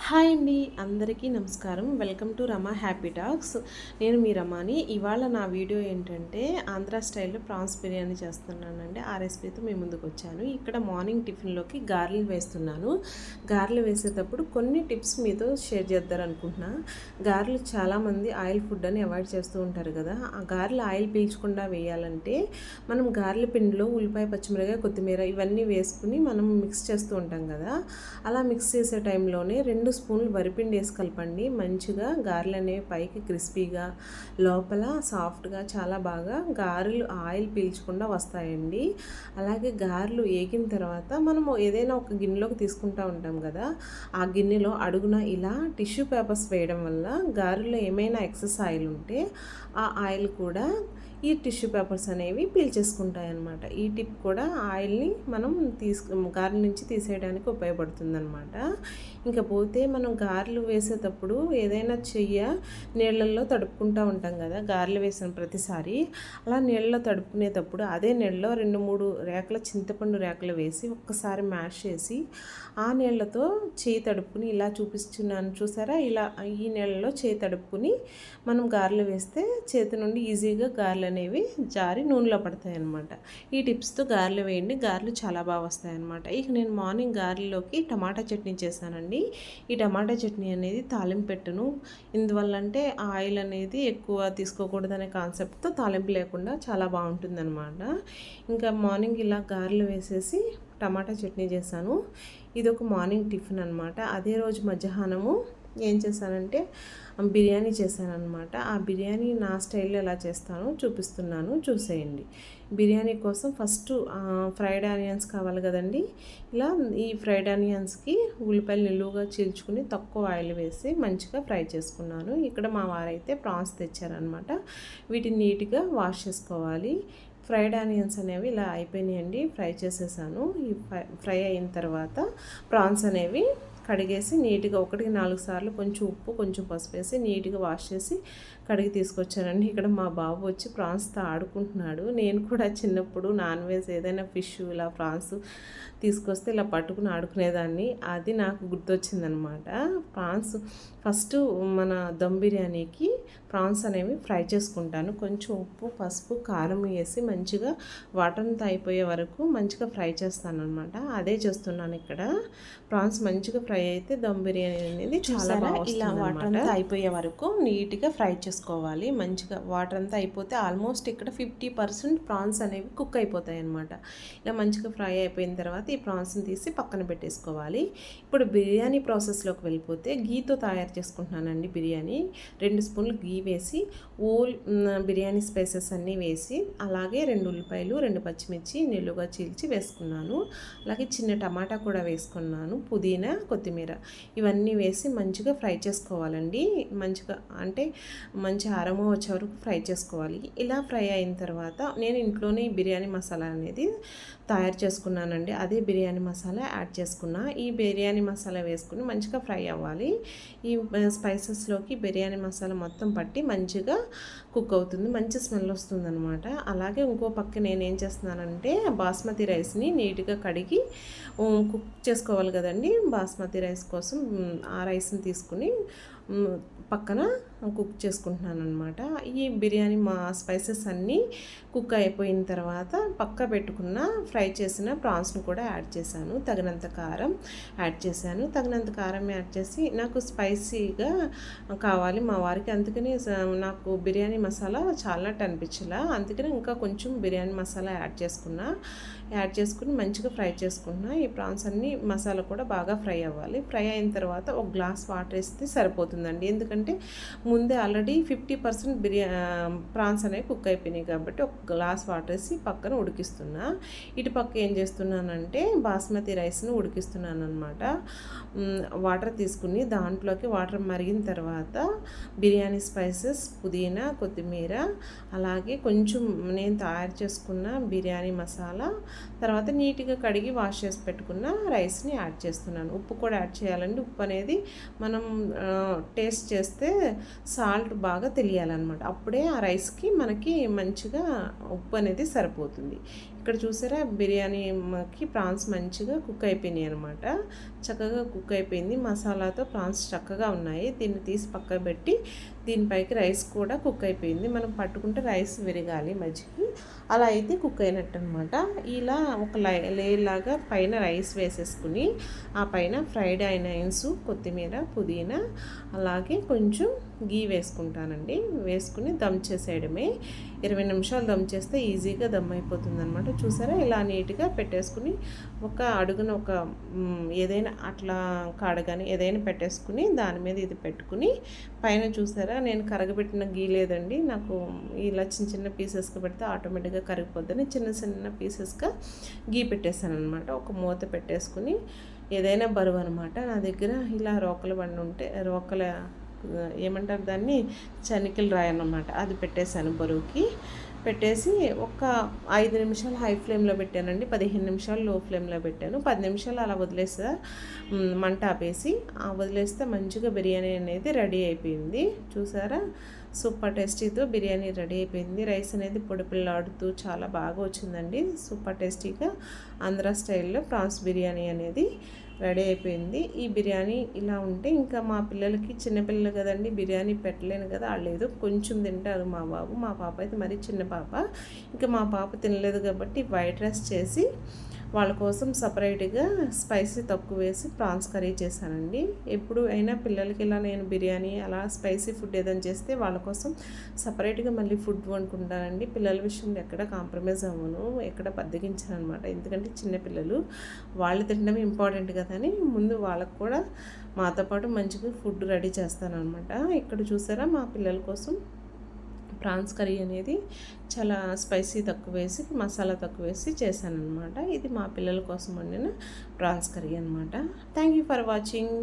Hi అండి, అందరికీ నమస్కారం. Welcome to Rama happy talks. నేను మీ రమాని. ఇవాళ నా వీడియో ఏంటంటే ఆంధ్ర స్టైల్లో ప్రాన్స్ బిర్యానీ చేస్తున్నానండి. ఆ రెసిపీతో మీ ముందుకు వచ్చాను. ఇక్కడ మార్నింగ్ టిఫిన్లోకి గారెలు వేస్తున్నాను. గారెలు వేసేటప్పుడు కొన్ని టిప్స్ మీతో షేర్ చేద్దారనుకుంటున్నా. గారెలు చాలామంది ఆయిల్ ఫుడ్ అని అవాయిడ్ చేస్తూ ఉంటారు కదా. ఆ గారెలు ఆయిల్ పీల్చకుండా వేయాలంటే మనం గారెల పిండిలో ఉల్లిపాయ, పచ్చిమిరపకాయ, కొత్తిమీర ఇవన్నీ వేసుకుని మనం మిక్స్ చేస్తూ ఉంటాం కదా. అలా మిక్స్ చేసే టైంలోనే 2 స్పూన్లు వరిపిండి వేసి కలపండి. మంచిగా గారెలు అనేవి పైకి క్రిస్పీగా, లోపల సాఫ్ట్గా చాలా బాగా గారెలు ఆయిల్ పీల్చకుండా వస్తాయండి. అలాగే గారెలు వేగిన తర్వాత మనము ఏదైనా ఒక గిన్నెలోకి తీసుకుంటూ ఉంటాం కదా. ఆ గిన్నెలో అడుగున ఇలా టిష్యూ పేపర్స్ వేయడం వల్ల గారెలో ఏమైనా ఎక్సెస్ ఆయిల్ ఉంటే ఆ ఆయిల్ కూడా ఈ టిష్యూ పేపర్స్ అనేవి పీల్చేసుకుంటాయి అన్నమాట. ఈ టిప్ కూడా ఆయిల్ని మనం గారెల నుంచి తీసేయడానికి ఉపయోగపడుతుందన్నమాట. ఇంకా పోతే మనం గారెలు వేసేటప్పుడు ఏదైనా చెయ్య నీళ్ళల్లో తడుపుకుంటూ ఉంటాం కదా. గారెలు వేసిన ప్రతిసారి అలా నీళ్ళలో తడుపుకునేటప్పుడు అదే నీళ్ళలో 2-3 రేకల చింతపండు రేకలు వేసి ఒక్కసారి మ్యాష్ చేసి ఆ నీళ్ళతో చేయి తడుపుకుని ఇలా చూపిస్తున్నాను చూసారా. ఇలా ఈ నీళ్ళలో చేయి తడుపుకుని మనం గారెలు వేస్తే చేతి నుండి ఈజీగా గారెలు అనేవి జారి నూనెలో పడతాయి అన్నమాట. ఈ టిప్స్తో గారెలు వేయండి, గారెలు చాలా బాగా వస్తాయి అన్నమాట. ఇక నేను మార్నింగ్ గారెల్లోకి టమాటా చట్నీ చేశానండి. ఈ టమాటా చట్నీ అనేది తాలింపు పెట్టును. ఎందువల్లంటే ఆయిల్ అనేది ఎక్కువ తీసుకోకూడదనే కాన్సెప్ట్తో తాలింపు లేకుండా చాలా బాగుంటుందన్నమాట. ఇంకా మార్నింగ్ ఇలా గారెలు వేసేసి టమాటా చట్నీ చేశాను. ఇది ఒక మార్నింగ్ టిఫిన్ అనమాట. అదే రోజు మధ్యాహ్నము ఏం చేశానంటే బిర్యానీ చేశానమాట. ఆ బిర్యానీ నా స్టైల్లో ఎలా చేస్తానో చూపిస్తున్నాను, చూసేయండి. బిర్యానీ కోసం ఫస్ట్ ఫ్రైడ్ ఆనియన్స్ కావాలి కదండి. ఇలా ఈ ఫ్రైడ్ ఆనియన్స్కి ఉల్లిపాయలు నిలువుగా చీల్చుకుని తక్కువ ఆయిల్ వేసి మంచిగా ఫ్రై చేసుకున్నాను. ఇక్కడ మా వారైతే ప్రాన్స్ తెచ్చారనమాట. వీటిని నీట్గా వాష్ చేసుకోవాలి. ఫ్రైడ్ ఆనియన్స్ అనేవి ఇలా అయిపోయినాయండి, ఫ్రై చేసేసాను. ఈ ఫ్రై అయిన తర్వాత ప్రాన్స్ అనేవి కడిగేసి నీట్గా 1-4 సార్లు కొంచెం ఉప్పు, కొంచెం పసుపు వేసి నీట్గా వాష్ చేసి కడిగి తీసుకొచ్చానండి. ఇక్కడ మా బాబు వచ్చి ప్రాన్స్తో ఆడుకుంటున్నాడు. నేను కూడా చిన్నప్పుడు నాన్ వెజ్ ఏదైనా ఫిష్ ఇలా ప్రాన్స్ తీసుకొస్తే ఇలా పట్టుకుని ఆడుకునేదాన్ని. అది నాకు గుర్తొచ్చిందనమాట. ప్రాన్స్ ఫస్ట్ మన దమ్ బిర్యానీకి ప్రాన్స్ అనేవి ఫ్రై చేసుకుంటాను. కొంచెం ఉప్పు, పసుపు, కారం వేసి మంచిగా వాటర్ అంతా అయిపోయే వరకు మంచిగా ఫ్రై చేస్తాను అనమాట. అదే చేస్తున్నాను ఇక్కడ. ప్రాన్స్ మంచిగా ఫ్రై అయితే దమ్ బిర్యానీ అనేది చాలా బాగా ఇలా వాటర్ అంతా అయిపోయే వరకు నీట్గా ఫ్రై చేసుకోవాలి. మంచిగా వాటర్ అంతా అయిపోతే ఆల్మోస్ట్ ఇక్కడ 50% ప్రాన్స్ అనేవి కుక్ అయిపోతాయి అనమాట. ఇలా మంచిగా ఫ్రై అయిపోయిన తర్వాత ఈ ప్రాన్స్ని తీసి పక్కన పెట్టేసుకోవాలి. ఇప్పుడు బిర్యానీ ప్రాసెస్లోకి వెళ్ళిపోతే గీతో తయారు చేసుకుంటున్నానండి బిర్యానీ. 2 స్పూన్లు గీ వేసి బిర్యానీ స్పైసెస్ అన్నీ వేసి అలాగే 2 ఉల్లిపాయలు, 2 పచ్చిమిర్చి నిలువుగా చీల్చి వేసుకున్నాను. అలాగే చిన్న టమాటా కూడా వేసుకున్నాను. పుదీనా, కొత్తిమీర ఇవన్నీ వేసి మంచిగా ఫ్రై చేసుకోవాలండి. మంచిగా అంటే మంచి ఆరమో వచ్చే వరకు ఫ్రై చేసుకోవాలి. ఇలా ఫ్రై అయిన తర్వాత నేను ఇంట్లోనే బిర్యానీ మసాలా అనేది తయారు చేసుకున్నానండి. అదే బిర్యానీ మసాలా యాడ్ చేసుకున్నా. ఈ బిర్యానీ మసాలా వేసుకుని మంచిగా ఫ్రై అవ్వాలి. ఈ స్పైసెస్లోకి బిర్యానీ మసాలా మొత్తం పట్టి మంచిగా కుక్ అవుతుంది, మంచి స్మెల్ వస్తుందన్నమాట. అలాగే ఇంకో పక్క నేనేం చేస్తున్నానంటే బాస్మతి రైస్ని నీట్గా కడిగి కుక్ చేసుకోవాలి కదండి. బాస్మతి రైస్ కోసం ఆ రైస్ని తీసుకుని పక్కన కుక్ చేసుకుంటున్నాను అనమాట. ఈ బిర్యానీ మా స్పైసెస్ అన్నీ కుక్ అయిపోయిన తర్వాత పక్క పెట్టుకున్న ఫ్రై చేసిన ప్రాన్స్ను కూడా యాడ్ చేశాను. తగినంత కారం యాడ్ చేశాను. తగినంత కారం యాడ్ చేసి నాకు స్పైసీగా కావాలి మా వారికి, అందుకని నాకు బిర్యానీ మసాలా చాలా అనిపించలా. అందుకని ఇంకా కొంచెం బిర్యానీ మసాలా యాడ్ చేసుకుని మంచిగా ఫ్రై చేసుకున్నా. ఈ ప్రాన్స్ అన్నీ మసాలా కూడా బాగా ఫ్రై అవ్వాలి. ఫ్రై అయిన తర్వాత ఒక గ్లాస్ వాటర్ వేస్తే సరిపోతుందండి. ఎందుకంటే ముందే ఆల్రెడీ 50% ప్రాన్స్ అనేవి కుక్ అయిపోయినాయి కాబట్టి ఒక గ్లాస్ వాటర్ వేసి పక్కన ఉడికిస్తున్నా. ఇటు పక్క ఏం చేస్తున్నానంటే బాస్మతి రైస్ను ఉడికిస్తున్నాను అనమాట. వాటర్ తీసుకుని దాంట్లోకి వాటర్ మరిగిన తర్వాత బిర్యానీ స్పైసెస్, పుదీనా, కొత్తిమీర అలాగే కొంచెం నేను తయారు చేసుకున్న బిర్యానీ మసాలా, తర్వాత నీట్గా కడిగి వాష్ చేసి పెట్టుకున్న రైస్ని యాడ్ చేస్తున్నాను. ఉప్పు కూడా యాడ్ చేయాలండి. ఉప్పు అనేది మనం టేస్ట్ చేస్తే సాల్ట్ బాగా తెలియాలన్నమాట. అప్పుడే ఆ రైస్కి మనకి మంచిగా ఉప్పు అనేది సరిపోతుంది. ఇక్కడ చూసారా బిర్యానీకి ప్రాన్స్ మంచిగా కుక్ అయిపోయినాయి అనమాట. చక్కగా కుక్ అయిపోయింది. మసాలాతో ప్రాన్స్ చక్కగా ఉన్నాయి. దీన్ని తీసి పక్కన పెట్టి దీనిపైకి రైస్ కూడా కుక్ అయిపోయింది. మనం పట్టుకుంటే రైస్ విరగాలి మజ్జికి, అలా అయితే కుక్ అయినట్టు అనమాట. ఇలా ఒక లేయర్ లాగా పైన రైస్ వేసేసుకుని ఆ పైన ఫ్రైడ్ ఆనియన్స్, కొత్తిమీర, పుదీనా, అలాగే కొంచెం గీ వేసుకుంటానండి. వేసుకుని దమ్ చేసేయడమే. 20 నిమిషాలు దమ్ చేస్తే ఈజీగా దమ్ అయిపోతుంది అనమాట. చూసారా ఇలా నీట్గా పెట్టేసుకుని ఒక అడుగున ఒక ఏదైనా అట్లా కాడ కానీ ఏదైనా పెట్టేసుకుని దాని మీద ఇది పెట్టుకుని పైన చూసారా నేను కరగబెట్టిన గీ లేదండి, నాకు ఇలా చిన్న చిన్న పీసెస్గా పెడితే ఆటోమేటిక్గా కరిగిపోద్దని చిన్న చిన్న పీసెస్గా గీ పెట్టేశాను అనమాట. ఒక మూత పెట్టేసుకుని ఏదైనా బరువు అనమాట. నా దగ్గర ఇలా రోకల బండి ఉంటే రోకల ఏమంటారు దాన్ని, చనికలు రాయి అన్నమాట, అది పెట్టేశాను బరువుకి. పెట్టేసి ఒక 5 నిమిషాలు హై ఫ్లేమ్లో పెట్టానండి, 15 నిమిషాలు లో ఫ్లేమ్లో పెట్టాను. 10 నిమిషాలు అలా వదిలేస్తా, మంట ఆపేసి వదిలేస్తే మంచిగా బిర్యానీ అనేది రెడీ అయిపోయింది. చూసారా సూపర్ టేస్టీతో బిర్యానీ రెడీ అయిపోయింది. రైస్ అనేది పొడి పిల్లాడుతూ చాలా బాగా వచ్చిందండి. సూపర్ టేస్టీగా ఆంధ్ర స్టైల్లో ప్రాన్స్ బిర్యానీ అనేది రెడీ అయిపోయింది. ఈ బిర్యానీ ఇలా ఉంటే ఇంకా మా పిల్లలకి, చిన్నపిల్లలు కదండి, బిర్యానీ పెట్టలేను కదా, వాళ్ళు ఏదో కొంచెం తింటారు మా బాబు. మా పాప అయితే మరీ చిన్న పాప, ఇంకా మా పాప తినలేదు కాబట్టి వైట్ రైస్ చేసి వాళ్ళ కోసం సపరేట్గా స్పైసీ తక్కువ వేసి ప్రాన్స్ కర్రీ చేశానండి. ఎప్పుడు అయినా పిల్లలకి ఇలా నేను బిర్యానీ అలా స్పైసీ ఫుడ్ ఏదైనా చేస్తే వాళ్ళ కోసం సపరేట్గా మళ్ళీ ఫుడ్ వండుకుంటానండి. పిల్లల విషయంలో ఎక్కడ కాంప్రమైజ్ అవ్వను, ఎక్కడ బద్దగించాను అనమాట. ఎందుకంటే చిన్నపిల్లలు వాళ్ళు తినడం ఇంపార్టెంట్ కదా అని ముందు వాళ్ళకు కూడా మాతో పాటు మంచిగా ఫుడ్ రెడీ చేస్తాను అనమాట. ఇక్కడ చూసారా మా పిల్లల కోసం ప్రాన్స్ కర్రీ అనేది చాలా స్పైసీ తక్కువ వేసి, మసాలా తక్కువ వేసి చేశాను అనమాట. ఇది మా పిల్లల కోసం వండిన ప్రాన్స్ కర్రీ అనమాట. Thank you for watching.